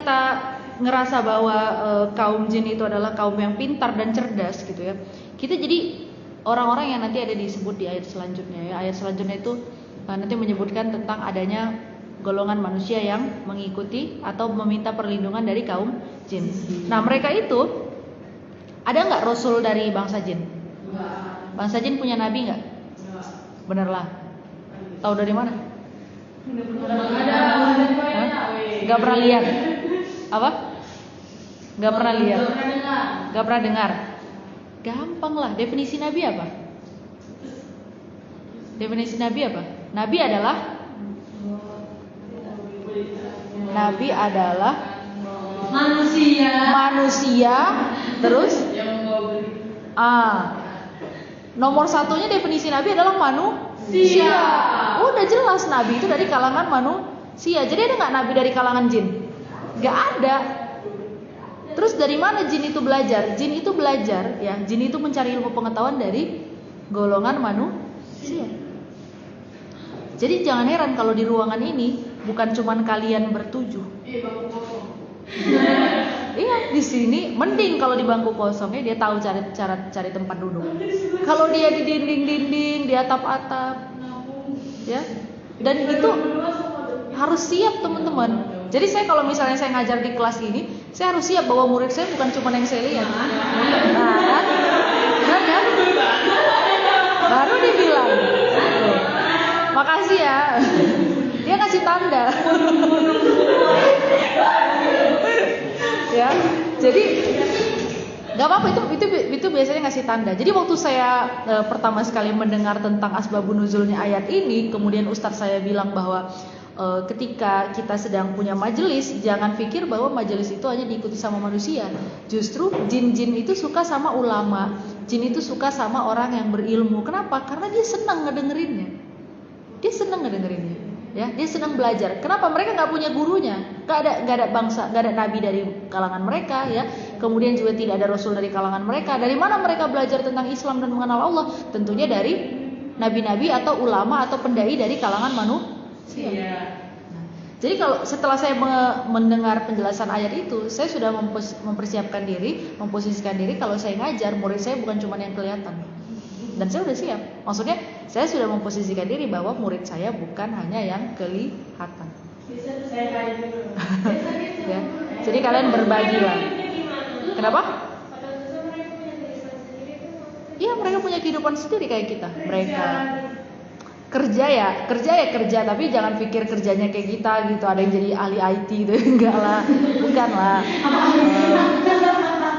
kita ngerasa bahwa kaum jin itu adalah kaum yang pintar dan cerdas gitu ya, kita jadi orang-orang yang nanti ada disebut di ayat selanjutnya ya. Ayat selanjutnya itu nanti menyebutkan tentang adanya golongan manusia yang mengikuti atau meminta perlindungan dari kaum jin. Nah mereka itu ada nggak rasul dari bangsa jin? Bangsa jin punya nabi nggak? Benerlah. Tahu dari mana? Gak pernah lihat. Apa? Gak pernah lihat. Gak pernah dengar. Gampang lah. Definisi nabi apa? Definisi nabi apa? Nabi adalah manusia. Terus nomor satunya definisi nabi adalah manusia. Udah jelas nabi itu dari kalangan manusia. Jadi ada nggak nabi dari kalangan jin? Nggak ada. Terus dari mana jin itu belajar? Jin itu belajar ya. Jin itu mencari ilmu pengetahuan dari golongan manusia. Jadi jangan heran kalau di ruangan ini bukan cuman kalian bertujuh. Iya, di sini mending kalau di bangku kosongnya dia tahu cara cari tempat duduk. Kalau dia di dinding-dinding, di atap-atap, ya. Dan itu harus siap teman-teman. Jadi saya kalau misalnya saya ngajar di kelas ini, saya harus siap bahwa murid saya bukan cuma yang saya lihat. Nah, kan? Baru dibilang. Makasih ya. Dia ngasih tanda. Ya. Jadi nggak apa-apa, itu biasanya ngasih tanda. Jadi waktu saya pertama sekali mendengar tentang asbabun nuzulnya ayat ini, kemudian ustadz saya bilang bahwa ketika kita sedang punya majelis, jangan pikir bahwa majelis itu hanya diikuti sama manusia. Justru jin-jin itu suka sama ulama, jin itu suka sama orang yang berilmu. Kenapa? Karena dia senang ngedengerinnya. Ya, dia senang belajar. Kenapa? Mereka nggak punya gurunya, nggak ada bangsa, nggak ada nabi dari kalangan mereka, ya. Kemudian juga tidak ada rasul dari kalangan mereka. Dari mana mereka belajar tentang Islam dan mengenal Allah? Tentunya dari nabi-nabi atau ulama atau pendai dari kalangan manusia. Nah, jadi kalau setelah saya mendengar penjelasan ayat itu, saya sudah mempersiapkan diri, memposisikan diri kalau saya ngajar murid saya bukan cuma yang kelihatan. Dan saya udah siap. Maksudnya saya sudah memposisikan diri bahwa murid saya bukan hanya yang kelihatan. Ya. Jadi kalian berbagilah. Kenapa? Iya, mereka punya kehidupan sendiri kayak kita. Mereka kerja, tapi jangan pikir kerjanya kayak kita gitu. Ada yang jadi ahli IT gitu, enggak lah, bukan lah.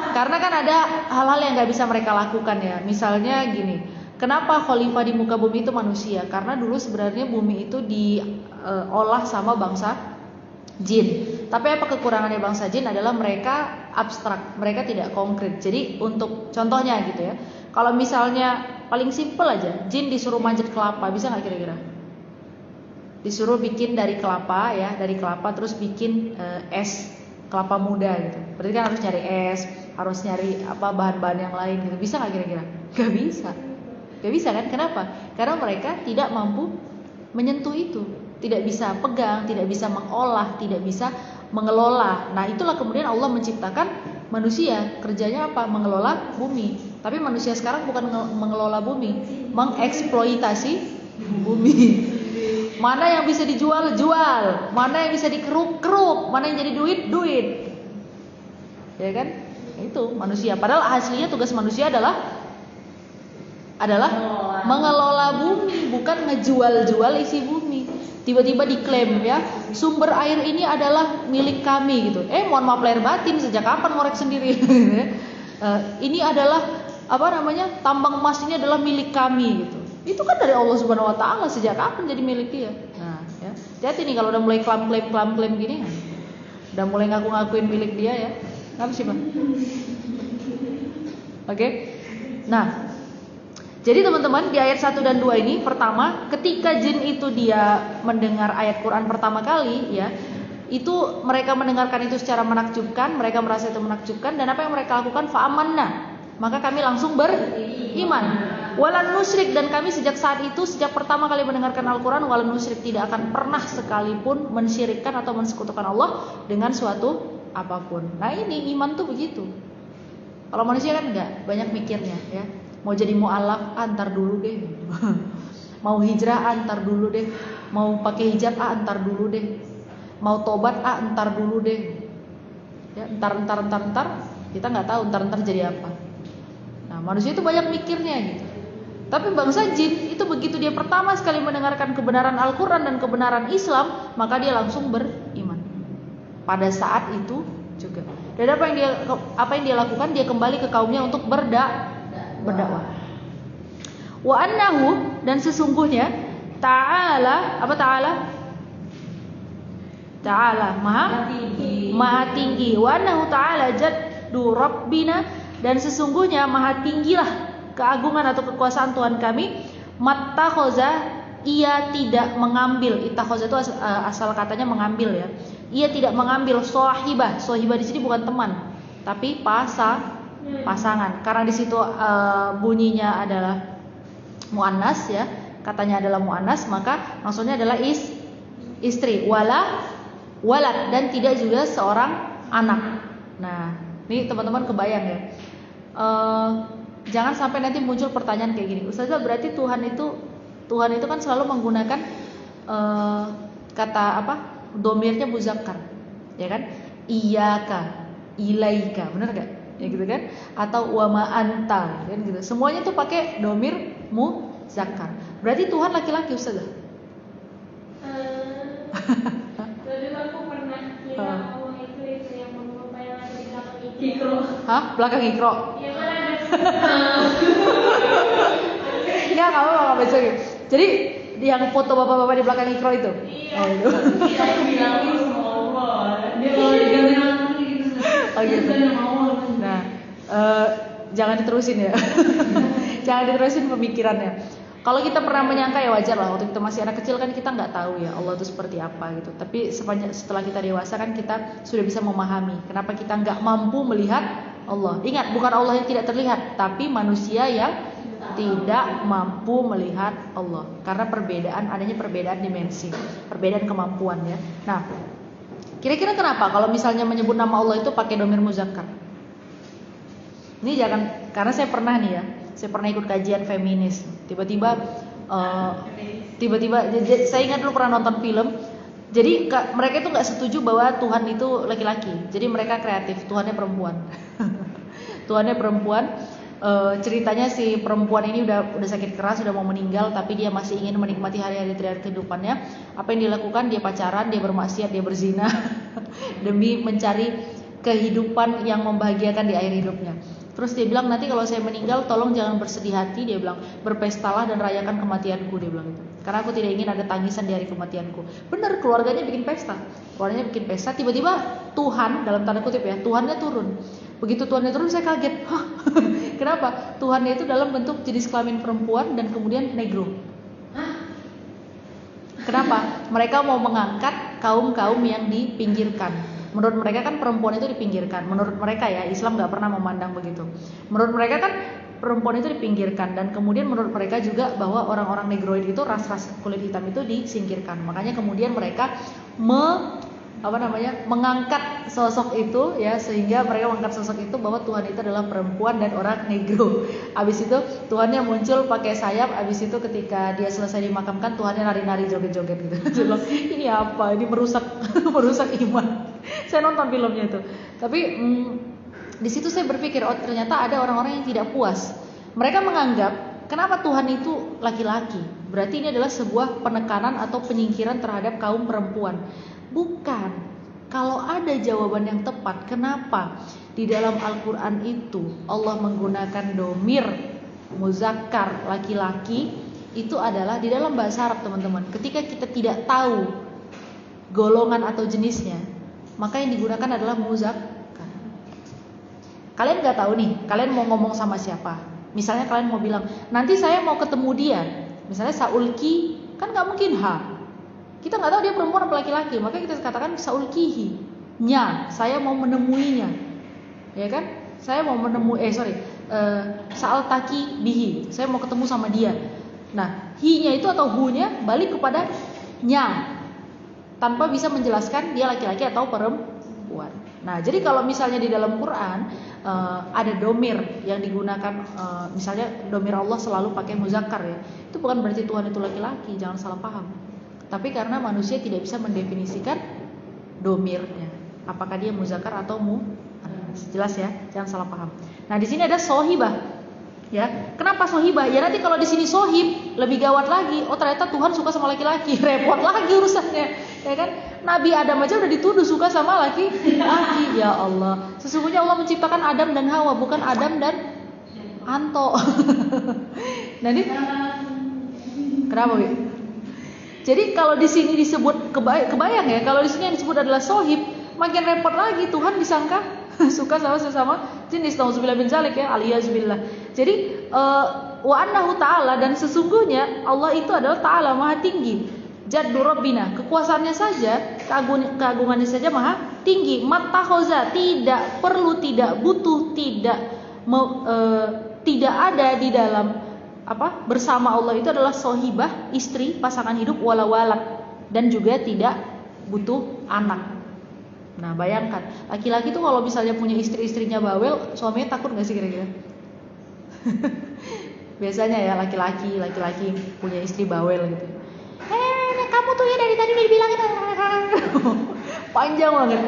Karena kan ada hal-hal yang nggak bisa mereka lakukan ya. Misalnya gini, kenapa khalifah di muka bumi itu manusia? Karena dulu sebenarnya bumi itu diolah sama bangsa jin. Tapi apa kekurangannya bangsa jin adalah mereka abstrak, mereka tidak konkret. Jadi untuk contohnya gitu ya, kalau misalnya paling simpel aja, jin disuruh manjat kelapa, bisa nggak kira-kira? Disuruh bikin dari kelapa ya, dari kelapa terus bikin es kelapa muda gitu. Berarti kan harus nyari es, harus nyari bahan-bahan yang lain gitu. Bisa nggak kira-kira? Gak bisa kan? Kenapa? Karena mereka tidak mampu menyentuh itu, tidak bisa pegang, tidak bisa mengolah, tidak bisa mengelola. Nah itulah kemudian Allah menciptakan manusia, kerjanya apa? Mengelola bumi. Tapi manusia sekarang bukan mengelola bumi, mengeksploitasi bumi. Mana yang bisa dijual, jual. Mana yang bisa dikeruk, keruk. Mana yang jadi duit, duit. Ya kan? Itu manusia. Padahal aslinya tugas manusia adalah mengelola bumi, bukan ngejual-jual isi bumi. Tiba-tiba diklaim ya, sumber air ini adalah milik kami gitu. Mohon maaf lahir batin, sejak kapan ngorek sendiri? Ini adalah tambang emas ini adalah milik kami gitu. Itu kan dari Allah Subhanahu Wa Taala, sejak kapan jadi milik dia? Nah, ya. Jadi nih kalau udah mulai klaim gini, udah mulai ngaku-ngakuin milik dia ya, apa sih Pak? Oke. Nah, jadi teman-teman di ayat 1 dan 2 ini, pertama, ketika jin itu dia mendengar ayat Quran pertama kali ya, itu mereka mendengarkan itu secara menakjubkan, mereka merasa itu menakjubkan, dan apa yang mereka lakukan? Fa'amanna, maka kami langsung beriman. Walan nusyrik, dan kami sejak pertama kali mendengarkan Al-Quran, walan nusyrik, tidak akan pernah sekalipun mensyirikkan atau mensekutukan Allah dengan suatu apapun. Nah ini iman tuh begitu. Kalau manusia kan enggak, banyak mikirnya ya. Mau jadi mu'alaf, antar dulu deh. Mau hijrah, antar dulu deh. Mau pakai hijab, antar dulu deh. Mau tobat, antar dulu deh. Ya, entar. Kita nggak tahu entar jadi apa. Nah manusia itu banyak mikirnya gitu. Tapi bangsa jin itu begitu dia pertama sekali mendengarkan kebenaran Al-Quran dan kebenaran Islam, maka dia langsung beriman. Pada saat itu juga. Dan apa yang dia lakukan? Dia kembali ke kaumnya untuk berdakwah. Wa annahu, dan sesungguhnya ta'ala, apa ta'ala? Ta'ala maha tinggi. Wa annahu ta'ala jaddu rabbina, dan sesungguhnya maha tinggilah keagungan atau kekuasaan Tuhan kami. Mattakhoza, ia tidak mengambil. Ittakhoza itu asal katanya mengambil ya. Ia tidak mengambil sohibah. Sohibah di sini bukan teman, tapi pasangan. Karena di situ bunyinya adalah muannas ya, katanya adalah muannas, maka maksudnya adalah istri. Walad, dan tidak juga seorang anak. Nah, ini teman-teman kebayang ya. Jangan sampai nanti muncul pertanyaan kayak gini. Ustazah, berarti Tuhan itu kan selalu menggunakan kata apa? Domirnya muzakkar, ya kan? Iyaka, ilaika, benar gak? Ya gitu kan? Atau wama anta, kan gitu. Semuanya tuh pakai domir muzakkar. Berarti Tuhan laki-laki, Ustazah? Dulu aku pernah kira Allah itu yang mengubah yang ada di belakang ikro. Hah? Belakang ikro? Iya kan ada. Ya kamu nggak baca gitu. Jadi yang foto bapak-bapak di belakang ikro itu? Iya. Oh, itu. Kita bilangin sama Allah. Dia kalau diganti nama gitu. Oh gitu. Nah, jangan diterusin ya. Jangan diterusin pemikirannya. Kalau kita pernah menyangka ya wajar lah. Waktu kita masih anak kecil kan kita nggak tahu ya Allah itu seperti apa gitu. Tapi setelah kita dewasa kan kita sudah bisa memahami kenapa kita nggak mampu melihat Allah. Ingat, bukan Allah yang tidak terlihat, tapi manusia yang tidak mampu melihat Allah. Karena adanya perbedaan dimensi, perbedaan kemampuan ya. Nah, kira-kira kenapa kalau misalnya menyebut nama Allah itu pakai domir muzakkar? Ini jangan, karena saya pernah ikut kajian feminis. Tiba-tiba saya ingat dulu pernah nonton film. Jadi mereka itu nggak setuju bahwa Tuhan itu laki-laki. Jadi mereka kreatif, Tuhannya perempuan. Tuhannya perempuan. Ceritanya si perempuan ini udah sakit keras, sudah mau meninggal, tapi dia masih ingin menikmati hari-hari terakhir kehidupannya. Apa yang dilakukan? Dia pacaran, dia bermaksiat, dia berzina demi mencari kehidupan yang membahagiakan di akhir hidupnya. Terus dia bilang, nanti kalau saya meninggal tolong jangan bersedih hati. Dia bilang, berpestalah dan rayakan kematianku. Dia bilang gitu, karena aku tidak ingin ada tangisan di hari kematianku. Benar, keluarganya bikin pesta. Tiba-tiba Tuhan, dalam tanda kutip ya, Tuhannya turun. Begitu Tuhannya turun saya kaget. Kenapa? Tuhannya itu dalam bentuk jenis kelamin perempuan dan kemudian negro. Kenapa? Mereka mau mengangkat kaum-kaum yang dipinggirkan. Menurut mereka kan perempuan itu dipinggirkan. Menurut mereka ya, Islam gak pernah memandang begitu. Menurut mereka kan perempuan itu dipinggirkan. Dan kemudian menurut mereka juga bahwa orang-orang negroid itu, ras-ras kulit hitam itu disingkirkan. Makanya kemudian mereka mengangkat sosok itu ya, sehingga mereka mengangkat sosok itu bahwa Tuhan itu adalah perempuan dan orang negro. Abis itu Tuhannya muncul pakai sayap. Abis itu ketika dia selesai dimakamkan, Tuhannya nari-nari, joget-joget gitu. Ini apa? Ini merusak iman. Saya nonton filmnya itu. Tapi di situ saya berpikir, oh ternyata ada orang-orang yang tidak puas. Mereka menganggap kenapa Tuhan itu laki-laki? Berarti ini adalah sebuah penekanan atau penyingkiran terhadap kaum perempuan. Bukan. Kalau ada jawaban yang tepat, kenapa di dalam Al-Quran itu Allah menggunakan domir muzakkar laki-laki? Itu adalah di dalam bahasa Arab, teman-teman. Ketika kita tidak tahu golongan atau jenisnya, maka yang digunakan adalah muzakkar. Kalian gak tahu nih, kalian mau ngomong sama siapa? Misalnya kalian mau bilang, nanti saya mau ketemu dia. Misalnya Saulki, kan gak mungkin ha. Kita nggak tahu dia perempuan atau laki-laki, maka kita katakan saulkihi, nya, saya mau menemuinya, ya kan? Saya mau sa'altaki bihi, saya mau ketemu sama dia. Nah, hi-nya itu atau hu-nya balik kepada nya, tanpa bisa menjelaskan dia laki-laki atau perempuan. Nah, jadi kalau misalnya di dalam Quran ada domir yang digunakan, misalnya domir Allah selalu pakai muzakkar ya, itu bukan berarti Tuhan itu laki-laki, jangan salah paham. Tapi karena manusia tidak bisa mendefinisikan domirnya, apakah dia muzakkar atau jelas ya, jangan salah paham. Nah, di sini ada sohibah. Ya, kenapa sohibah? Ya nanti kalau di sini sohib lebih gawat lagi. Oh ternyata Tuhan suka sama laki-laki, repot lagi urusannya, ya kan? Nabi Adam aja udah dituduh suka sama laki-laki. Ya Allah, sesungguhnya Allah menciptakan Adam dan Hawa, bukan Adam dan Anto. Nah ini kenapa, Wi? Jadi kalau di sini disebut kebayang ya, kalau di sini yang disebut adalah sohib, makin repot lagi. Tuhan disangka suka sama sesama jenis, nauzubillah bin zalik ya, aliyazubillah. Jadi wa annahu ta'ala, dan sesungguhnya Allah itu adalah ta'ala, maha tinggi. Jaddu rabbina, kekuasaannya saja, keagungannya saja maha tinggi. Mattakhoza, tidak perlu, tidak butuh, tidak ada di dalam bersama Allah itu adalah sohibah, istri, pasangan hidup, wala walad, dan juga tidak butuh anak. Nah bayangkan, laki-laki tuh kalau misalnya punya istri-istrinya bawel, suaminya takut gak sih kira-kira? Biasanya ya laki-laki punya istri bawel gitu. Kamu tuh ya dari tadi udah dibilangin. Panjang banget.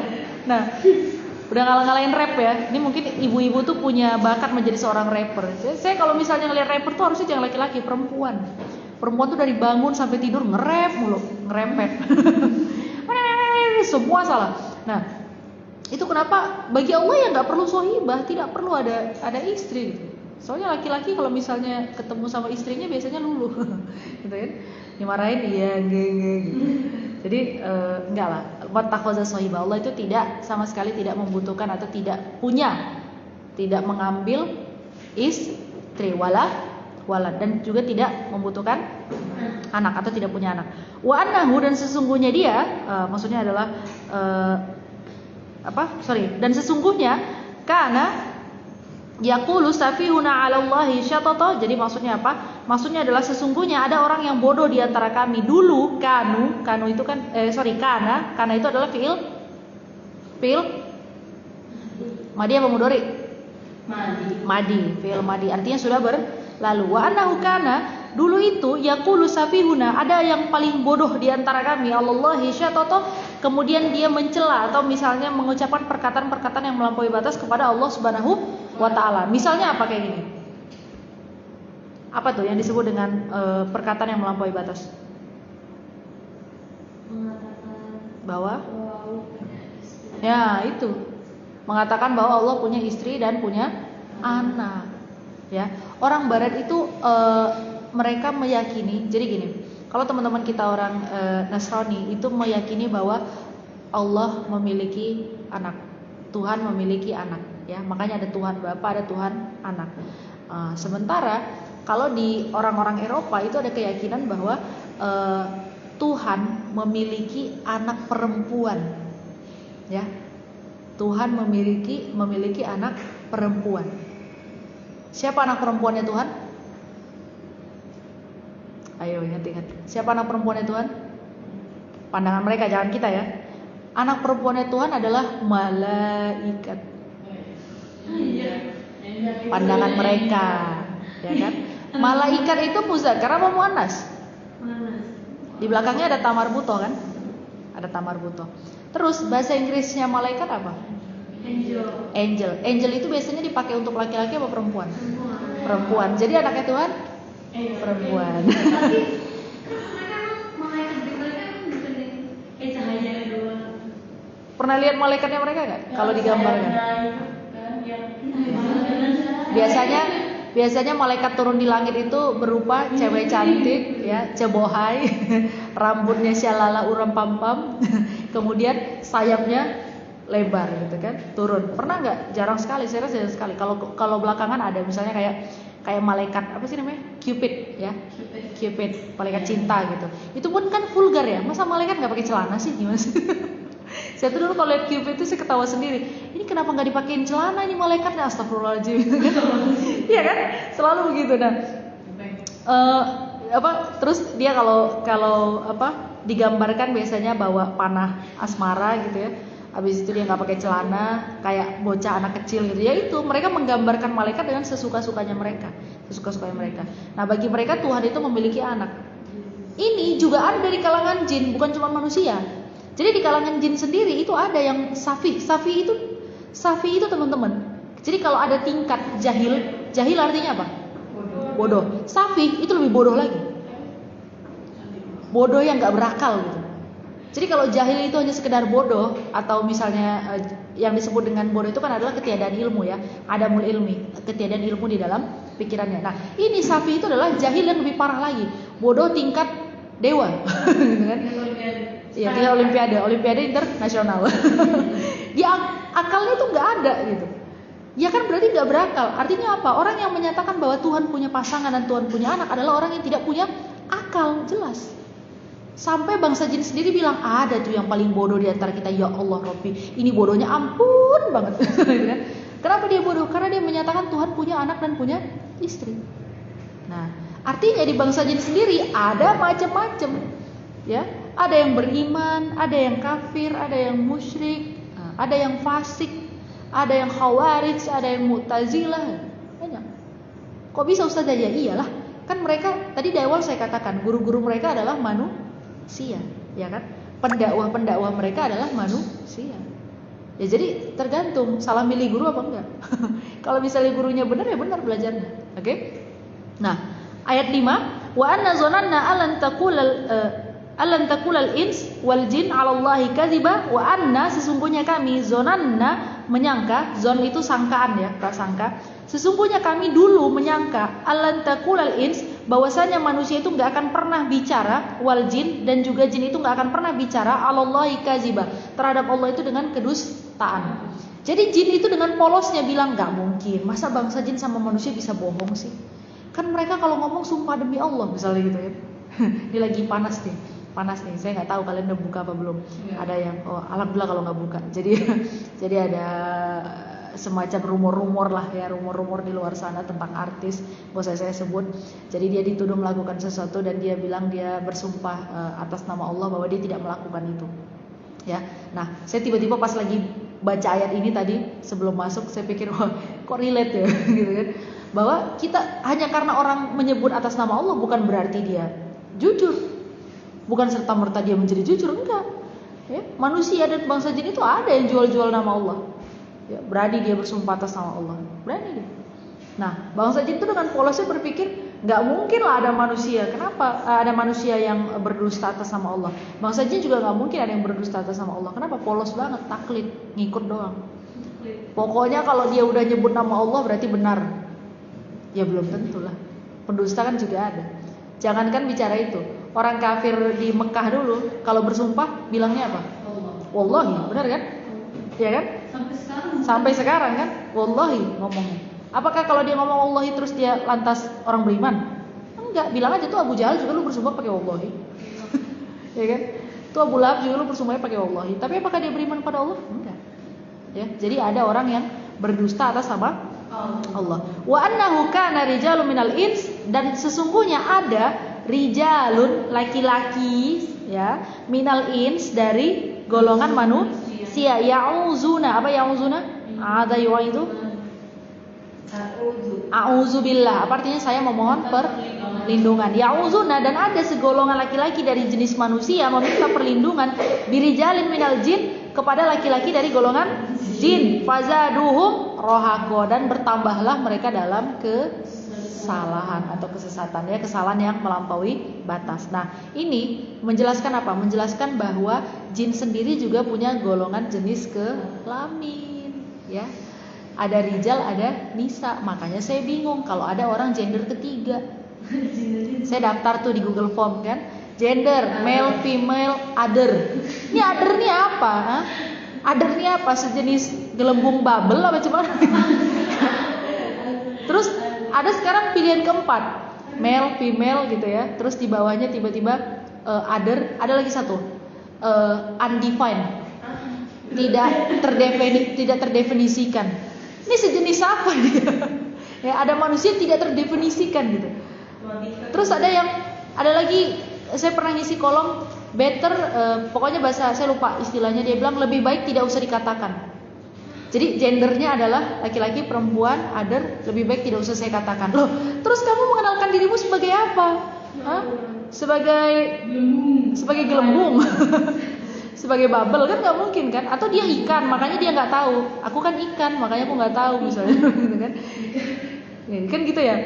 Nah, udah ngalah-ngalahin rap ya. Ini mungkin ibu-ibu tuh punya bakat menjadi seorang rapper. Saya kalau misalnya ngeliat rapper tuh harusnya jangan laki-laki, perempuan. Perempuan tuh dari bangun sampai tidur nge-rap mulu, ngerempet. Semua salah. Nah, itu kenapa bagi Allah ya nggak perlu sohibah, tidak perlu ada istri gitu. Soalnya laki-laki kalau misalnya ketemu sama istrinya biasanya luluh, gitu kan? Dimarahin iya, gitu. Jadi enggak lah. Wattakhoza sohibah, Allah itu tidak sama sekali tidak membutuhkan atau tidak mengambil istri walad dan juga tidak membutuhkan anak atau tidak punya anak. Wa annahu, dan sesungguhnya dia, maksudnya adalah dan sesungguhnya kana yaqulu safihuna 'ala Allahi syatata. Jadi maksudnya apa? Maksudnya adalah sesungguhnya ada orang yang bodoh di antara kami. Dulu kanu itu kan kana itu adalah fiil madi apa mudhari? Madi, fiil madi, artinya sudah berlalu. Wa annahu kana, dulu itu yaqulu safihuna, ada yang paling bodoh di antara kami, Allahi syatata, kemudian dia mencela atau misalnya mengucapkan perkataan-perkataan yang melampaui batas kepada Allah Subhanahu wa taala. Misalnya apa kayak gini? Apa tuh yang disebut dengan perkataan yang melampaui batas? Bahwa ya itu mengatakan bahwa Allah punya istri dan punya anak. Ya, orang Barat itu mereka meyakini. Jadi gini, kalau teman-teman kita orang Nasrani itu meyakini bahwa Allah memiliki anak, Tuhan memiliki anak. Ya, makanya ada Tuhan Bapa, ada Tuhan Anak. Sementara kalau di orang-orang Eropa itu ada keyakinan bahwa Tuhan memiliki anak perempuan. Ya, Tuhan memiliki anak perempuan. Siapa anak perempuannya Tuhan? Ayo ingat-ingat. Siapa anak perempuannya Tuhan? Pandangan mereka, jangan kita ya. Anak perempuannya Tuhan adalah malaikat. Pandangan mereka, ya kan? Malaikat itu muzakkar apa muannas? Di belakangnya ada tamar buto kan? Ada tamar buto. Terus bahasa Inggrisnya malaikat apa? Angel itu biasanya dipakai untuk laki-laki apa perempuan? Perempuan. Jadi anaknya Tuhan perempuan. Pernah lihat malaikatnya mereka nggak? Kalau digambarkan. Biasanya malaikat turun di langit itu berupa cewek cantik, ya, cebohai, rambutnya syalala uram pam-pam, kemudian sayapnya lebar gitu kan, turun. Pernah nggak? Jarang sekali, saya rasa jarang sekali. Kalau belakangan ada misalnya kayak malaikat apa sih namanya? Cupid ya. Cupid, malaikat cinta gitu. Itu pun kan vulgar ya. Masa malaikat nggak pakai celana sih gimana sih? Saya tuh dulu kalau lihat Cupid itu saya ketawa sendiri. Ini kenapa nggak dipakein celana ini malaikatnya? Astagfirullahaladzim. Iya kan? Selalu begitu. Nah, terus dia kalau digambarkan biasanya bawa panah asmara gitu ya. Habis itu dia nggak pakai celana, kayak bocah anak kecil gitu. Ya itu, mereka menggambarkan malaikat dengan sesuka-sukanya mereka, Nah, bagi mereka Tuhan itu memiliki anak. Ini juga ada dari kalangan jin, bukan cuma manusia. Jadi di kalangan jin sendiri itu ada yang safi. Safi itu teman-teman. Jadi kalau ada tingkat jahil artinya apa? Bodoh. Safi itu lebih bodoh lagi. Bodoh yang nggak berakal gitu. Jadi kalau jahil itu hanya sekedar bodoh, atau misalnya yang disebut dengan bodoh itu kan adalah ketiadaan ilmu ya, adamul ilmi, ketiadaan ilmu di dalam pikirannya. Nah, ini safi itu adalah jahil yang lebih parah lagi, bodoh tingkat dewa, gitu kan? Ya, tingkat olimpiade internasional. Ya akalnya itu nggak ada gitu. Ya kan berarti nggak berakal. Artinya apa? Orang yang menyatakan bahwa Tuhan punya pasangan dan Tuhan punya anak adalah orang yang tidak punya akal, jelas. Sampai bangsa jin sendiri bilang, ada tuh yang paling bodoh di antara kita, ya Allah Rabbi, ini bodohnya ampun banget. Kenapa dia bodoh? Karena dia menyatakan Tuhan punya anak dan punya istri. Nah, artinya di bangsa jin sendiri ada macam-macam, ya. Ada yang beriman, ada yang kafir, ada yang musyrik, ada yang fasik, ada yang khawarij, ada yang mu'tazilah, banyak. Kok bisa Ustaz? Ya iyalah, kan mereka tadi di awal saya katakan guru-guru mereka adalah manusia, ya kan? Pendakwah mereka adalah manusia. Ya jadi tergantung salah milih guru apa enggak. Kalau misalnya gurunya benar ya benar belajarnya. Oke? Nah, ayat 5, wa anna zananna alan taqulal ins wal jin 'ala Allahi kadziba wa anna sesungguhnya kami zananna menyangka, zon itu sangkaan ya, prasangka. Sesungguhnya kami dulu menyangka alan taqulal ins bahwasanya manusia itu enggak akan pernah bicara, wal jin dan juga jin itu enggak akan pernah bicara 'ala Allahi kadziba terhadap Allah itu dengan kedustaan. Jadi jin itu dengan polosnya bilang enggak mungkin, masa bangsa jin sama manusia bisa bohong sih? Kan mereka kalau ngomong sumpah demi Allah misalnya gitu ya. Ini lagi panas nih, saya nggak tahu kalian udah buka apa belum. Ada yang alhamdulillah kalau nggak buka. Jadi ada semacam rumor-rumor lah ya, rumor-rumor di luar sana tentang artis, nggak usah saya sebut. Jadi dia dituduh melakukan sesuatu dan dia bilang dia bersumpah atas nama Allah bahwa dia tidak melakukan itu. Ya, nah saya tiba-tiba pas lagi baca ayat ini tadi sebelum masuk saya pikir wah kok relate ya, gitu kan? Bahwa kita hanya karena orang menyebut atas nama Allah bukan berarti dia jujur. Bukan serta-merta dia menjadi jujur, enggak. Ya, manusia dan bangsa jin itu ada yang jual-jual nama Allah. Ya, berani dia bersumpah atas nama Allah, berani dia. Nah, bangsa jin itu dengan polosnya berpikir nggak mungkin lah ada manusia. Kenapa ada manusia yang berdusta atas nama Allah? Bangsa jin juga nggak mungkin ada yang berdusta atas nama Allah. Kenapa? Polos banget, taklid, ngikut doang. Pokoknya kalau dia udah nyebut nama Allah berarti benar. Ya belum tentu lah. Pendusta kan juga ada. Jangankan bicara itu. Orang kafir di Mekah dulu kalau bersumpah bilangnya apa? Wallahi, benar kan? Ya kan? Sampai sekarang kan? Wallahi ngomongnya. Apakah kalau dia ngomong wallahi terus dia lantas orang beriman? Enggak, bilang aja tuh Abu Jahal juga lu bersumpah pakai wallahi. Ya kan? Tuh Abu Lahab juga lu bersumpah pakai wallahi. Tapi apakah dia beriman pada Allah? Enggak. Ya, jadi ada orang yang berdusta atas nama Allah. Wa annahu kana rijalun minal ins dan sesungguhnya ada rijalun laki-laki ya minal ins dari golongan manusia ya'uzuna apa ya'uzuna ada itu a'udzubillah apa artinya saya memohon perlindungan ya'uzuna dan ada segolongan laki-laki dari jenis manusia meminta perlindungan birijalin minal jin kepada laki-laki dari golongan jin fazaduhum rohako dan bertambahlah mereka dalam kesalahan atau kesesatan ya, kesalahan yang melampaui batas. Nah, ini menjelaskan apa? Menjelaskan bahwa jin sendiri juga punya golongan jenis kelamin, ya. Ada rijal, ada nisa. Makanya saya bingung kalau ada orang gender ketiga. Saya daftar tuh di Google Form kan, gender male, female, other. Ini other nih apa? Ha? Other nih apa? Sejenis gelembung bubble apa cuman? Terus ada sekarang pilihan keempat, male, female gitu ya. Terus di bawahnya tiba-tiba other, ada lagi satu, undefined, tidak terdefinisikan. Ini sejenis apa dia? Ya, ada manusia tidak terdefinisikan gitu. Terus ada lagi, saya pernah ngisi kolom better, pokoknya bahasa saya lupa istilahnya, dia bilang lebih baik tidak usah dikatakan. Jadi gendernya adalah laki-laki, perempuan, other, lebih baik tidak usah saya katakan. Loh, terus kamu mengenalkan dirimu sebagai apa? Hah? Sebagai gelembung. Sebagai bubble kan nggak mungkin kan? Atau dia ikan, makanya dia nggak tahu. Aku kan ikan, makanya aku nggak tahu misalnya, gitu kan? Kan gitu ya.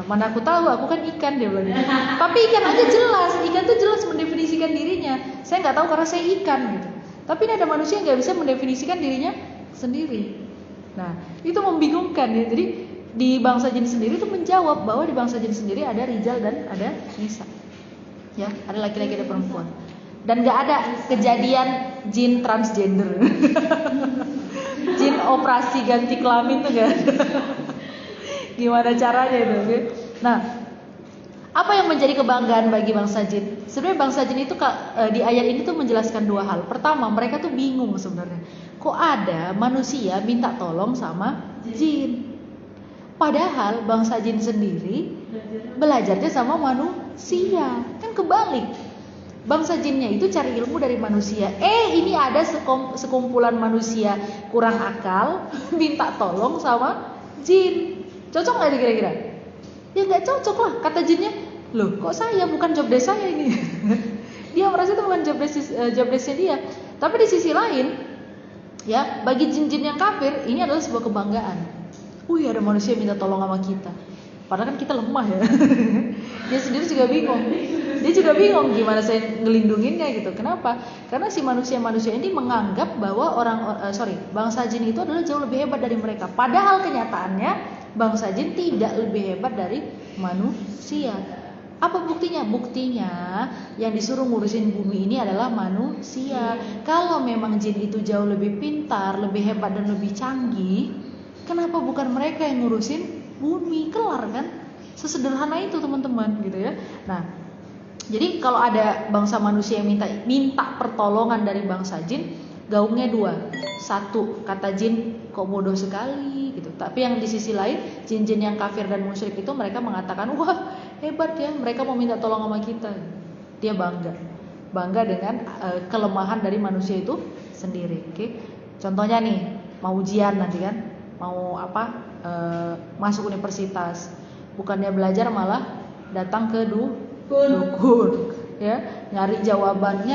Mana aku tahu, aku kan ikan, dia bilang gitu. Tapi ikan aja jelas, ikan tuh jelas mendefinisikan dirinya. Saya nggak tahu karena saya ikan gitu. Tapi ini ada manusia yang nggak bisa mendefinisikan dirinya sendiri. Nah, itu membingungkan ya. Jadi di bangsa jin sendiri itu menjawab bahwa di bangsa jin sendiri ada rijal dan ada nisa. Ya, ada laki-laki ada perempuan. Dan nggak ada kejadian jin transgender. Jin operasi ganti kelamin tuh nggak ada. Gimana caranya itu? Nah, apa yang menjadi kebanggaan bagi bangsa jin? Sebenarnya bangsa jin itu di ayat ini tuh menjelaskan dua hal. Pertama, mereka tuh bingung sebenarnya. Kok ada manusia minta tolong sama jin? Padahal bangsa jin sendiri belajarnya sama manusia. Kan kebalik. Bangsa jinnya itu cari ilmu dari manusia. Ini ada sekumpulan manusia kurang akal minta tolong sama jin. Cocok nggak kira-kira? Ya nggak cocok lah, kata jinnya. Loh, kok saya, bukan job desk saya ini. Dia merasa itu bukan job desknya dia. Tapi di sisi lain, ya bagi jin-jin yang kafir ini adalah sebuah kebanggaan. Ada manusia minta tolong sama kita. Padahal kan kita lemah ya. Dia sendiri juga bingung. Dia juga bingung gimana saya ngelindunginnya gitu. Kenapa? Karena si manusia-manusia ini menganggap bahwa bangsa jin itu adalah jauh lebih hebat dari mereka. Padahal kenyataannya bangsa jin tidak lebih hebat dari manusia. Apa buktinya? Buktinya yang disuruh ngurusin bumi ini adalah manusia. Kalau memang jin itu jauh lebih pintar, lebih hebat dan lebih canggih, kenapa bukan mereka yang ngurusin bumi? Kelar kan? Sesederhana itu teman-teman gitu ya. Nah, jadi kalau ada bangsa manusia yang minta pertolongan dari bangsa jin, gaungnya dua. Satu, kata jin, kok bodoh sekali gitu. Tapi yang di sisi lain, jin-jin yang kafir dan musyrik itu mereka mengatakan, wah hebat ya, mereka mau minta tolong sama kita. Dia bangga dengan kelemahan dari manusia itu sendiri. Oke? Contohnya nih, mau ujian nanti kan, mau masuk universitas, bukannya belajar malah datang ke dukun, ya, nyari jawaban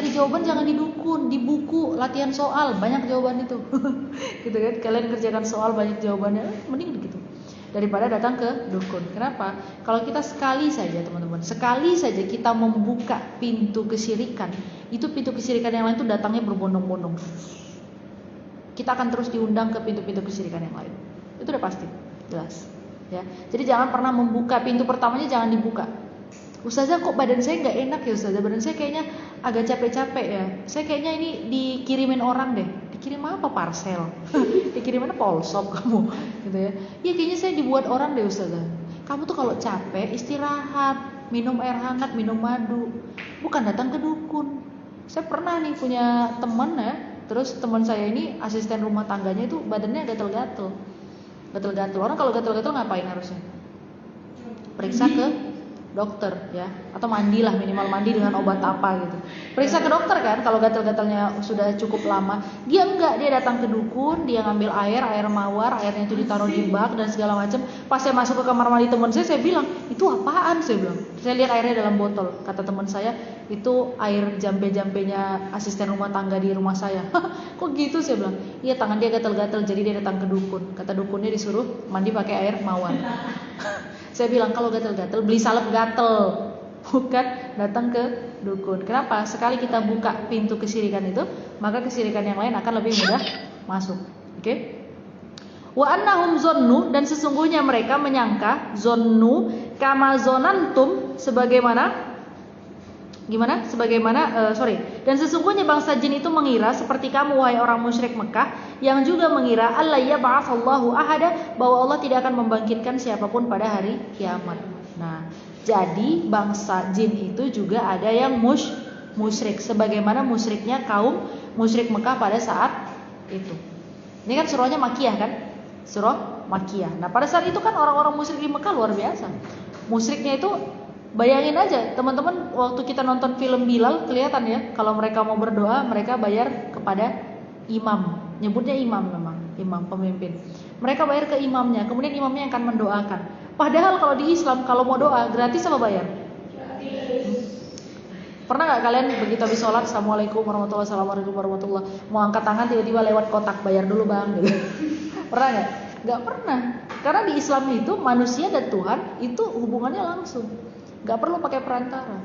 jangan di dukun, di buku latihan soal banyak jawaban itu. Gitu kan, kalian kerjakan soal banyak jawabannya, mending gitu daripada datang ke dukun. Kenapa? Kalau kita sekali saja teman-teman, sekali saja kita membuka pintu kesyirikan, itu pintu kesyirikan yang lain tuh datangnya berbondong-bondong. Kita akan terus diundang ke pintu-pintu kesyirikan yang lain. Itu udah pasti, jelas. Ya, jadi jangan pernah membuka pintu pertamanya, jangan dibuka. Ustazah, kok badan saya nggak enak ya Ustazah, badan saya kayaknya agak capek-capek ya, saya kayaknya ini dikirimin orang deh. Dikirim apa? Parcel. Dikirimin polsop kamu gitu ya. Iya, kayaknya saya dibuat orang deh Ustazah. Kamu tuh kalau capek istirahat, minum air hangat, minum madu, bukan datang ke dukun. Saya pernah nih punya teman ya, terus teman saya ini asisten rumah tangganya itu badannya gatel-gatel. Orang kalau gatel-gatel ngapain harusnya? Periksa ke dokter ya, atau mandilah, minimal mandi dengan obat apa gitu. Periksa ke dokter kan kalau gatal-gatalnya sudah cukup lama. Dia enggak, dia datang ke dukun, dia ngambil air mawar, airnya itu ditaruh di bak dan segala macam. Pas saya masuk ke kamar mandi teman saya bilang, "Itu apaan?" Saya bilang. Saya lihat airnya dalam botol. Kata teman saya, "Itu air jambe-jambenya asisten rumah tangga di rumah saya." Kok gitu? Saya bilang. "Iya, tangan dia gatal-gatal jadi dia datang ke dukun." Kata dukunnya disuruh mandi pakai air mawar. Saya bilang kalau gatal-gatal beli salep gatel, bukan datang ke dukun. Kenapa? Sekali kita buka pintu kesyirikan itu, maka kesyirikan yang lain akan lebih mudah masuk. Oke? Wa annahum zonnu, dan sesungguhnya mereka menyangka, zonnu kama zonantum, dan sesungguhnya bangsa jin itu mengira seperti kamu wahai orang musyrik Mekah, yang juga mengira Allah ya ba'atsallahu ahada, bahwa Allah tidak akan membangkitkan siapapun pada hari kiamat. Nah, jadi bangsa jin itu juga ada yang musyrik, sebagaimana musyriknya kaum musyrik Mekah pada saat itu. Ini kan surahnya Makiyah kan? Surah Makiyah. Nah, pada saat itu kan orang-orang musyrik di Mekah luar biasa. Musyriknya itu Bayangin aja teman-teman, waktu kita nonton film Bilal kelihatan ya, kalau mereka mau berdoa mereka bayar kepada imam. Nyebutnya imam, memang imam pemimpin. Mereka bayar ke imamnya, kemudian imamnya akan mendoakan. Padahal kalau di Islam kalau mau doa gratis apa bayar? Pernah nggak kalian begitu habis sholat, assalamualaikum warahmatullahi wabarakatuh, mau angkat tangan tiba-tiba lewat kotak, bayar dulu bang gitu. Pernah nggak? Nggak pernah. Karena di Islam itu manusia dan Tuhan itu hubungannya langsung, nggak perlu pakai perantara.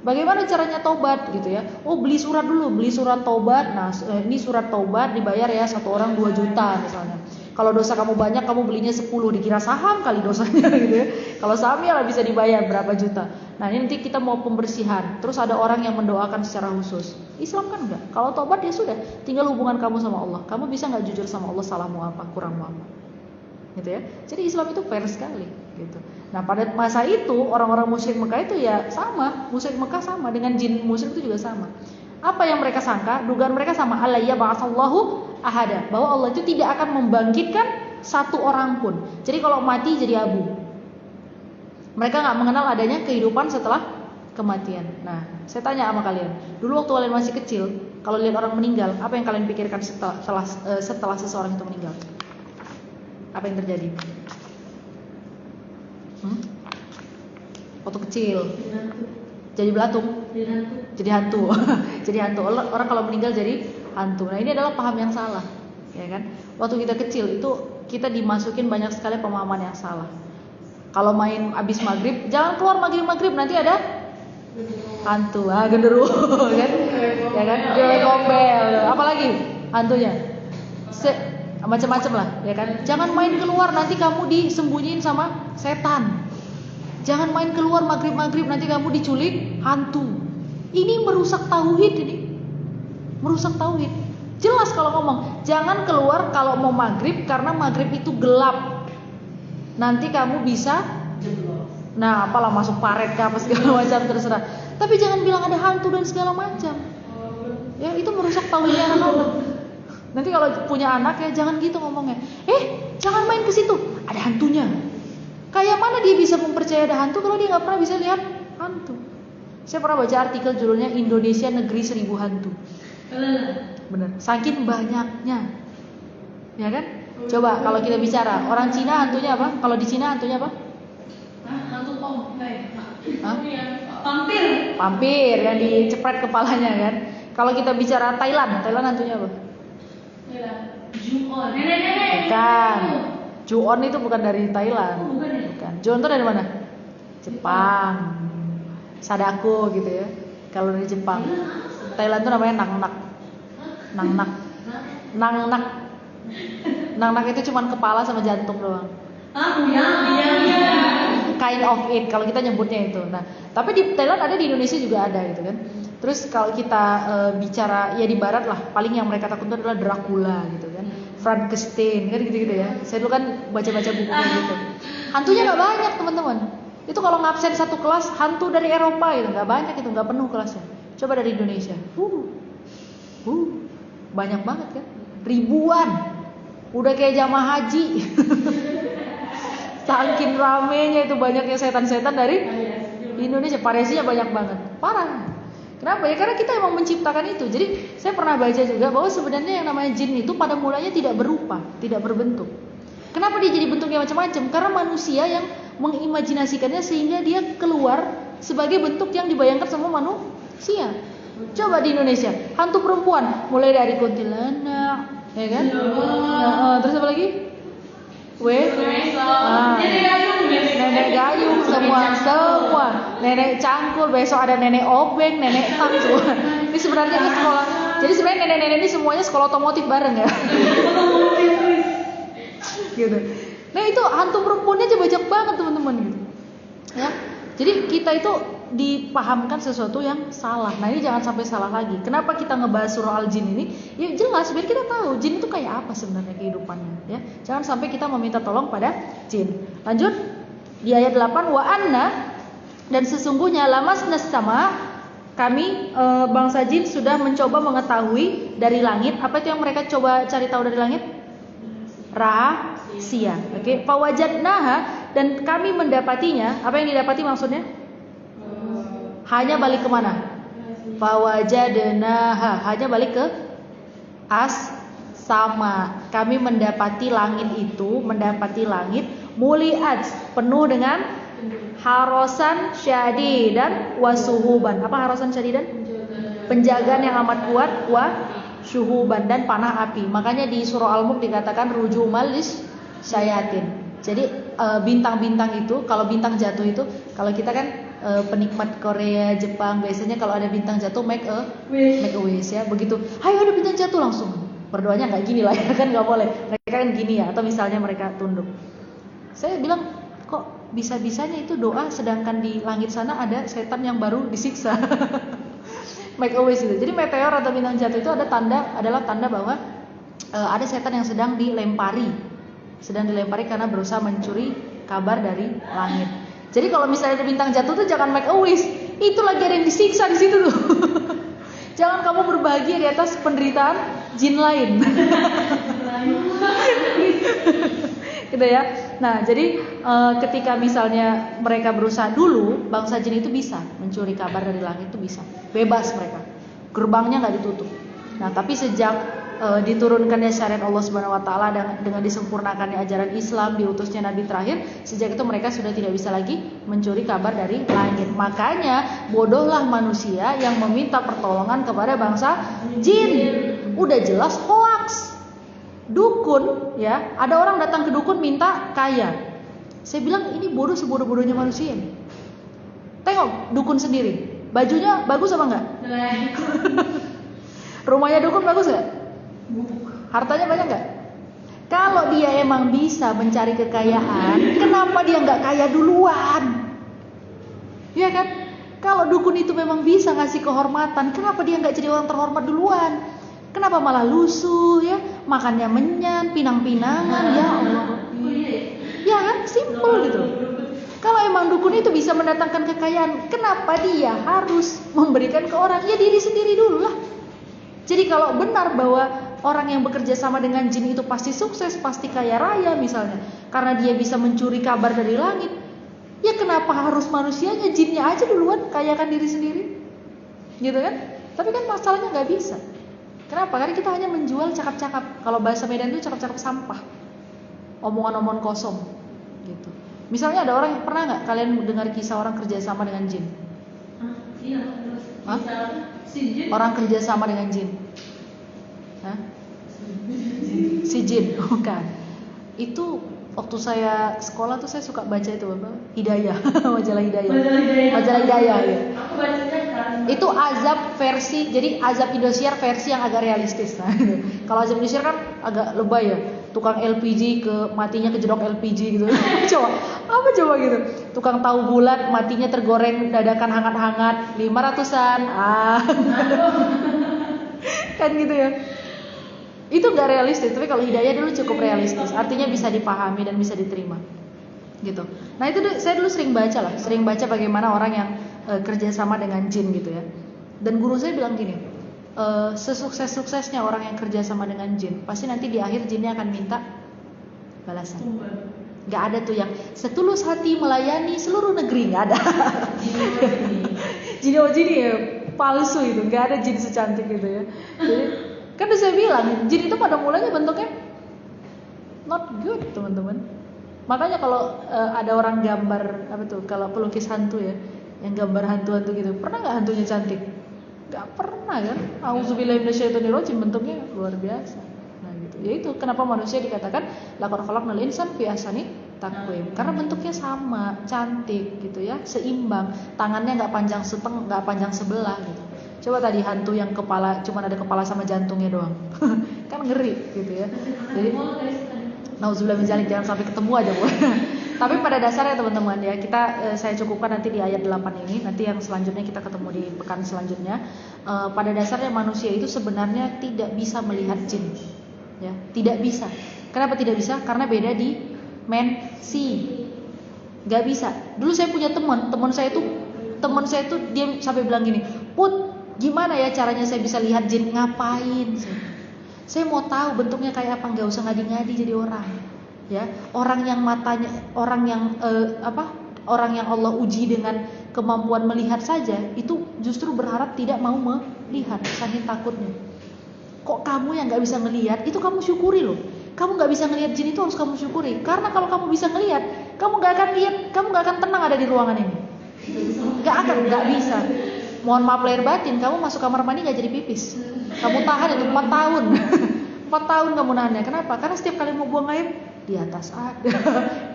Bagaimana caranya tobat gitu ya? Oh beli surat dulu, beli surat tobat. Nah ini surat tobat dibayar ya, satu orang 2 juta misalnya. Kalau dosa kamu banyak, kamu belinya 10, dikira saham kali dosanya gitu ya. Kalau saham ya bisa dibayar berapa juta. Nah ini nanti kita mau pembersihan, terus ada orang yang mendoakan secara khusus. Islam kan enggak. Kalau tobat ya sudah, tinggal hubungan kamu sama Allah. Kamu bisa nggak jujur sama Allah, salahmu apa, kurangmu apa, gitu ya. Jadi Islam itu fair sekali, gitu. Nah pada masa itu orang-orang musyrik Mekah itu ya sama, musyrik Mekah sama dengan jin musyrik itu juga sama. Apa yang mereka sangka? Dugaan mereka sama, alayya ba'atsallahu ahada, bahwa Allah itu tidak akan membangkitkan satu orang pun. Jadi kalau mati jadi abu. Mereka nggak mengenal adanya kehidupan setelah kematian. Nah, saya tanya sama kalian, dulu waktu kalian masih kecil, kalau lihat orang meninggal, apa yang kalian pikirkan setelah seseorang itu meninggal? Apa yang terjadi? Waktu kecil jadi belatung, jadi hantu. Jadi hantu. Orang kalau meninggal jadi hantu. Nah ini adalah paham yang salah, ya kan? Waktu kita kecil itu kita dimasukin banyak sekali pemahaman yang salah. Kalau main abis maghrib, jangan keluar maghrib nanti ada hantu, genderuwo, kan? Ya kan? Gombel, apalagi hantunya, macam-macam lah, ya kan? Jangan main keluar, nanti kamu disembunyiin sama setan. Jangan main keluar maghrib nanti kamu diculik hantu. Ini merusak tauhid ini. Merusak tauhid. Jelas kalau ngomong, jangan keluar kalau mau maghrib karena maghrib itu gelap. Nanti kamu bisa apalah masuk paret apa segala macam terserah. Tapi jangan bilang ada hantu dan segala macam. Ya, itu merusak tauhidnya anak-anak. Nanti kalau punya anak ya jangan gitu ngomongnya. Jangan main ke situ, ada hantunya. Kayak mana dia bisa mempercayai ada hantu kalau dia nggak pernah bisa lihat hantu? Saya pernah baca artikel judulnya Indonesia Negeri 1000 Hantu. Bener, saking banyaknya, ya kan? Coba kalau kita bicara orang Cina hantunya apa? Kalau di Cina hantunya apa? Hantu Pampir yang dicepret kepalanya kan? Kalau kita bicara Thailand hantunya apa? Ju-on. Bukan. Ju-on itu bukan dari Thailand. Bukan. Ju-on itu dari mana? Jepang. Sadako gitu ya. Kalau dari Jepang. Thailand itu namanya nangnak. Nangnak itu cuma kepala sama jantung doang. Kind of it kalau kita nyebutnya itu. Nah, tapi di Thailand ada, di Indonesia juga ada gitu kan. Terus kalau kita bicara ya di barat lah, paling yang mereka takut itu adalah Dracula gitu kan. Frankenstein kan gitu-gitu ya. Saya dulu kan baca-baca buku gitu. Hantunya nggak banyak teman-teman. Itu kalau ngabsen satu kelas hantu dari Eropa gitu nggak banyak, itu nggak penuh kelasnya. Coba dari Indonesia, banyak banget kan, ribuan. Udah kayak jamaah haji. Saking ramenya itu, banyaknya setan-setan dari Indonesia. Variasinya banyak banget, parah. Kenapa ya? Karena kita emang menciptakan itu. Jadi saya pernah baca juga bahwa sebenarnya yang namanya jin itu pada mulanya tidak berupa, tidak berbentuk. Kenapa dia jadi bentuknya macam-macam? Karena manusia yang mengimajinasikannya sehingga dia keluar sebagai bentuk yang dibayangkan sama manusia. Coba di Indonesia, hantu perempuan mulai dari kuntilanak, ya kan? Terus apa lagi? Nenek gayung, semua. Nenek cangkul, besok ada nenek obeng, nenek tang semua. Ini sebenarnya ini sekolah. Jadi sebenarnya nenek-nenek ini semuanya sekolah otomotif bareng ya. Gitu. Nah itu hantu perempuannya aja banyak banget teman-teman gitu. Ya. Jadi kita itu dipahamkan sesuatu yang salah. Nah ini jangan sampai salah lagi. Kenapa kita ngebahas surah Al-Jin ini? Ya jelas biar kita tahu jin itu kayak apa sebenarnya kehidupannya. Ya, jangan sampai kita meminta tolong pada jin. Lanjut di ayat 8, wa anna, dan sesungguhnya lamasnas sama, kami bangsa jin sudah mencoba mengetahui dari langit. Apa itu yang mereka coba cari tahu dari langit? Rahasia. Oke, fawajadnaha, dan kami mendapatinya. Apa yang didapati maksudnya? Hanya balik kemana? Fawajadnaha, hanya balik ke sama. Kami mendapati langit muliat, penuh dengan harasan syadidan wasuhuban. Apa harasan syadidan? Penjagaan yang amat kuat, syuhuban, dan panah api. Makanya di surah Al-Mulk dikatakan rujumal lis syayatin. Jadi bintang-bintang itu, kalau bintang jatuh itu, kalau kita kan penikmat Korea, Jepang, biasanya kalau ada bintang jatuh make a wish ya. Begitu, ayo ada bintang jatuh langsung berdoanya nggak gini lah ya kan, nggak boleh. Mereka kan gini ya, atau misalnya mereka tunduk. Saya bilang kok bisa-bisanya itu doa, sedangkan di langit sana ada setan yang baru disiksa. Make a wish itu. Jadi meteor atau bintang jatuh itu adalah tanda bahwa ada setan yang sedang dilempari karena berusaha mencuri kabar dari langit. Jadi kalau misalnya ada bintang jatuh tuh jangan make a wish, itu lagi ada yang disiksa di situ tuh. Jangan kamu berbahagia di atas penderitaan jin lain. Gitu ya. Nah, jadi ketika misalnya mereka berusaha dulu, bangsa jin itu bisa mencuri kabar dari langit, itu bisa. Bebas mereka. Gerbangnya nggak ditutup. Nah, tapi sejak diturunkannya syariat Allah Subhanahu wa taala dengan disempurnakannya ajaran Islam, diutusnya nabi terakhir, sejak itu mereka sudah tidak bisa lagi mencuri kabar dari langit. Makanya bodohlah manusia yang meminta pertolongan kepada bangsa jin. Udah jelas hoax. Dukun ya, ada orang datang ke dukun minta kaya. Saya bilang ini bodoh sebodoh-bodohnya manusia nih. Tengok dukun sendiri, bajunya bagus apa enggak? Rumahnya dukun bagus enggak? Hartanya banyak nggak? Kalau dia emang bisa mencari kekayaan, kenapa dia nggak kaya duluan? Ya kan? Kalau dukun itu memang bisa ngasih kehormatan, kenapa dia nggak jadi orang terhormat duluan? Kenapa malah lusuh ya? Makannya menyan, pinang-pinangan, ya Allah. Ya kan? Simple gitu. Kalau emang dukun itu bisa mendatangkan kekayaan, kenapa dia harus memberikan ke orang? Ya diri sendiri dulu lah. Jadi kalau benar bahwa orang yang bekerja sama dengan jin itu pasti sukses, pasti kaya raya misalnya, karena dia bisa mencuri kabar dari langit, ya kenapa harus manusianya, jinnya aja duluan kayakan diri sendiri, gitu kan? Tapi kan masalahnya nggak bisa. Kenapa? Karena kita hanya menjual cakap-cakap. Kalau bahasa Medan itu cakap-cakap sampah, omongan-omongan kosong, gitu. Misalnya ada orang, pernah nggak kalian dengar kisah orang kerja sama dengan jin? Hah? Orang kerja sama dengan jin. Hah? Si jin, bukan. Itu waktu saya sekolah tuh saya suka baca itu apa? Hidayah, majalah Hidayah. Majalah Hidayah ya. Aku bacanya kan. Itu azab versi, jadi azab Indosiar versi yang agak realistis. Nah, gitu. Kalau azab Indosiar kan agak lebay ya. Tukang LPG matinya kejedok LPG gitu. Apa coba gitu. Tukang tahu bulat matinya tergoreng dadakan hangat-hangat 500-an. Kan gitu ya. Itu nggak realistis, tapi kalau Hidayah dulu cukup realistis. Artinya bisa dipahami dan bisa diterima. Gitu. Nah, itu saya dulu sering baca bagaimana orang yang kerja sama dengan jin gitu ya. Dan guru saya bilang gini, sesukses-suksesnya orang yang kerja sama dengan jin, pasti nanti di akhir jinnya akan minta balasan. Gak ada tuh yang setulus hati melayani seluruh negeri, gak ada. Jin ya palsu itu, gak ada jin secantik gitu ya. Jadi kan udah saya bilang, jin itu pada mulanya bentuknya not good teman-teman. Makanya kalau ada orang gambar apa tuh, kalau pelukis hantu ya, yang gambar hantu-hantu gitu, pernah nggak hantunya cantik? Gak pernah kan? Auzubillahi minasyaitonirrajim, bentuknya luar biasa. Nah gitu. Ya itu kenapa manusia dikatakan laqad khalaqnal insana fi ahsani taqwim. Karena bentuknya sama, cantik gitu ya, seimbang. Tangannya nggak panjang sebelah gitu. Coba tadi hantu yang kepala cuma ada kepala sama jantungnya doang. Kan ngeri gitu ya. Jadi nauzubillah min dzalik, jangan sampai ketemu aja Bu. Tapi pada dasarnya teman-teman ya, saya cukupkan nanti di ayat 8 ini. Nanti yang selanjutnya kita ketemu di pekan selanjutnya. Pada dasarnya manusia itu sebenarnya tidak bisa melihat jin. Ya, tidak bisa. Kenapa tidak bisa? Karena beda dimensi. Gak bisa. Dulu saya punya teman saya tuh dia sampai bilang gini, "Put, gimana ya caranya saya bisa lihat jin?" Ngapain? Saya mau tahu bentuknya kayak apa, nggak usah ngadi-ngadi jadi orang. Ya, orang yang matanya, orang yang orang yang Allah uji dengan kemampuan melihat saja itu justru berharap tidak mau melihat, saking takutnya. Kok kamu yang nggak bisa ngelihat, itu kamu syukuri loh. Kamu nggak bisa ngelihat jin itu harus kamu syukuri, karena kalau kamu bisa ngelihat, kamu nggak akan lihat, kamu nggak akan tenang ada di ruangan ini. Nggak bisa. Mohon maaf lahir batin, kamu masuk kamar mandi nggak jadi pipis, kamu tahan itu 4 tahun. 4 tahun kamu nahannya. Kenapa? Karena setiap kalian mau buang air, di atas ada,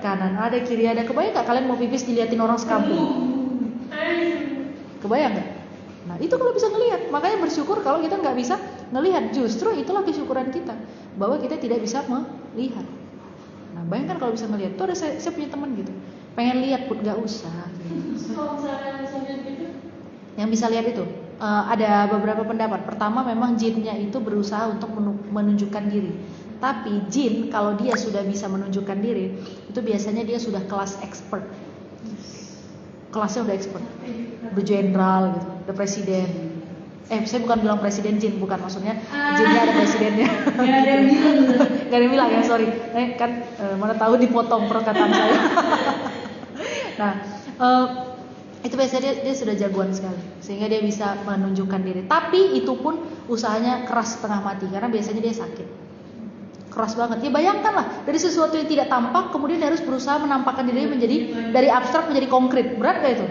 kanan ada, kiri ada. Kebayang nggak kalian mau pipis diliatin orang sekampung? Kebayang nggak? Nah itu kalau bisa ngelihat, makanya bersyukur kalau kita nggak bisa ngelihat. Justru itulah kesyukuran kita, bahwa kita tidak bisa melihat. Nah bayangkan kalau bisa ngelihat. Tuh ada saya punya teman gitu, pengen lihat pun nggak usah. Kalau misalnya bisa lihat gitu, Yang bisa lihat itu ada beberapa pendapat. Pertama, memang jinnya itu berusaha untuk menunjukkan diri. Tapi jin kalau dia sudah bisa menunjukkan diri, itu biasanya dia sudah kelas expert. Kelasnya udah expert, udah jenderal gitu, udah presiden. Saya bukan bilang presiden jin, bukan, maksudnya jinnya ada presidennya. nggak ada yang bilang. Gak ada yang bilang ya, sorry. Kan mana tahu dipotong perkataan saya. Nah, itu biasanya dia sudah jagoan sekali, sehingga dia bisa menunjukkan diri. Tapi itu pun usahanya keras setengah mati, karena biasanya dia sakit. Keras banget. Ya bayangkanlah, dari sesuatu yang tidak tampak kemudian dia harus berusaha menampakkan diri menjadi dari abstrak menjadi konkret. Berat gak itu?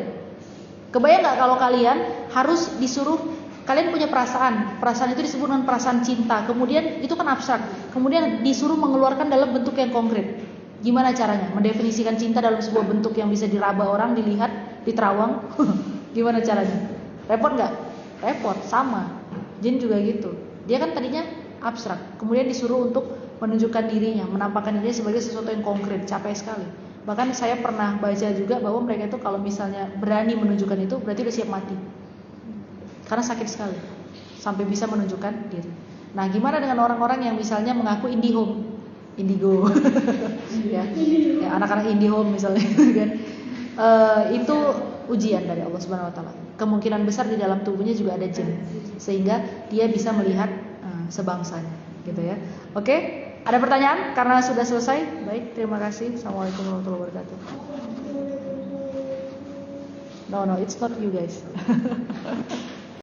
Kebayang gak kalau kalian harus disuruh, kalian punya perasaan itu disebut dengan perasaan cinta, kemudian itu kan abstrak, kemudian disuruh mengeluarkan dalam bentuk yang konkret. Gimana caranya mendefinisikan cinta dalam sebuah bentuk yang bisa diraba orang, dilihat, diterawang? Gimana caranya? Repot nggak? Repot. Sama jin juga gitu. Dia kan tadinya abstrak, kemudian disuruh untuk menunjukkan dirinya, menampakkan dirinya sebagai sesuatu yang konkret. Capek sekali. Bahkan saya pernah baca juga bahwa mereka itu kalau misalnya berani menunjukkan itu berarti udah siap mati, karena sakit sekali sampai bisa menunjukkan diri. Nah gimana dengan orang-orang yang misalnya mengaku indigo ya anak-anak IndiHome misalnya kan, itu ujian dari Allah Subhanahu Wa Taala. Kemungkinan besar di dalam tubuhnya juga ada jin, sehingga dia bisa melihat sebangsanya, gitu ya. Oke, ada pertanyaan? Karena sudah selesai. Baik, terima kasih. Assalamualaikum warahmatullahi wabarakatuh. No, it's not you guys.